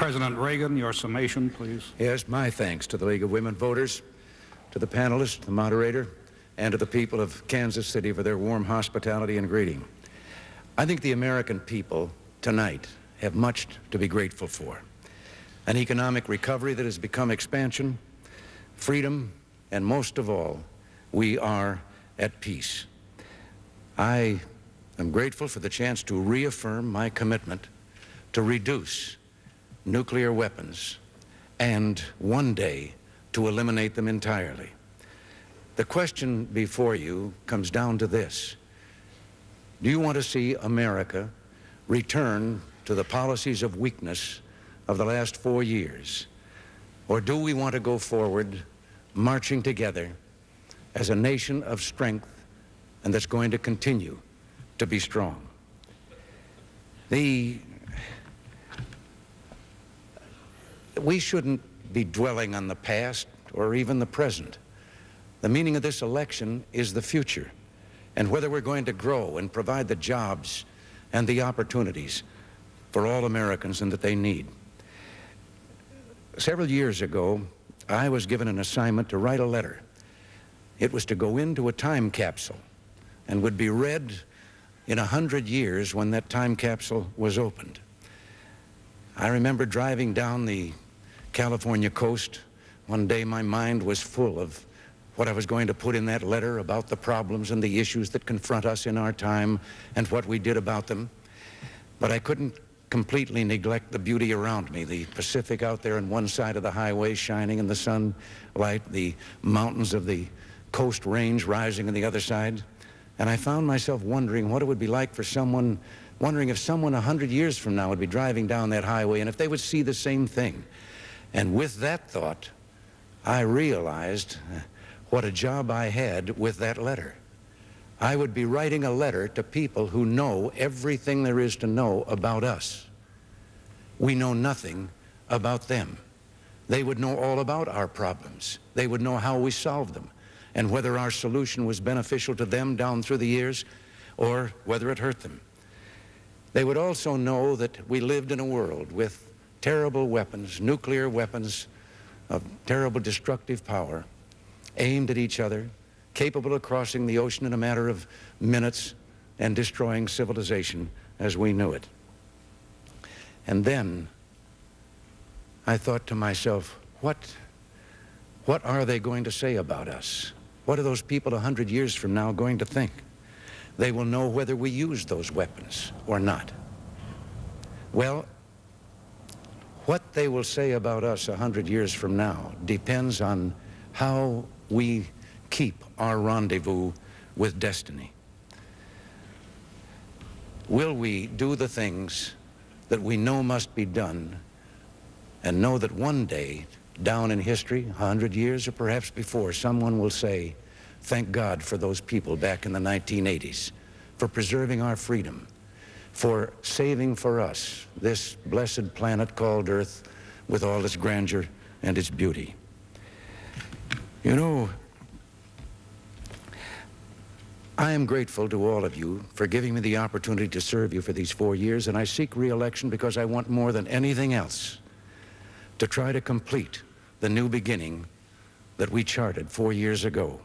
President Reagan, your summation, please. Yes, my thanks to the League of Women Voters, to the panelists, the moderator, and to the people of Kansas City for their warm hospitality and greeting. I think the American people tonight have much to be grateful for. An economic recovery that has become expansion, freedom, and most of all, we are at peace. I am grateful for the chance to reaffirm my commitment to reduce nuclear weapons and one day to eliminate them entirely. The question before you comes down to this. Do you want to see America return to the policies of weakness of the last 4 years? Or do we want to go forward marching together as a nation of strength and that's going to continue to be strong? We shouldn't be dwelling on the past or even the present. The meaning of this election is the future and whether we're going to grow and provide the jobs and the opportunities for all Americans and that they need. Several years ago, I was given an assignment to write a letter. It was to go into a time capsule and would be read in 100 years when that time capsule was opened. I remember driving down the California coast. One day my mind was full of what I was going to put in that letter about the problems and the issues that confront us in our time and what we did about them. But I couldn't completely neglect the beauty around me, the Pacific out there on one side of the highway shining in the sunlight, the mountains of the coast range rising on the other side. And I found myself wondering what it would be like for someone, wondering if someone 100 years from now would be driving down that highway and if they would see the same thing. And with that thought, I realized what a job I had with that letter. I would be writing a letter to people who know everything there is to know about us. We know nothing about them. They would know all about our problems. They would know how we solved them and whether our solution was beneficial to them down through the years or whether it hurt them. They would also know that we lived in a world with terrible weapons, nuclear weapons of terrible destructive power, aimed at each other, capable of crossing the ocean in a matter of minutes and destroying civilization as we knew it. And then I thought to myself, what are they going to say about us? What are those people 100 years from now going to think? They will know whether we used those weapons or not. Well, what they will say about us 100 years from now depends on how we keep our rendezvous with destiny. Will we do the things that we know must be done and know that one day down in history, 100 years or perhaps before, someone will say, thank God for those people back in the 1980s, for preserving our freedom, for saving for us this blessed planet called Earth with all its grandeur and its beauty. You know, I am grateful to all of you for giving me the opportunity to serve you for these 4 years, and I seek re-election because I want more than anything else to try to complete the new beginning that we charted 4 years ago.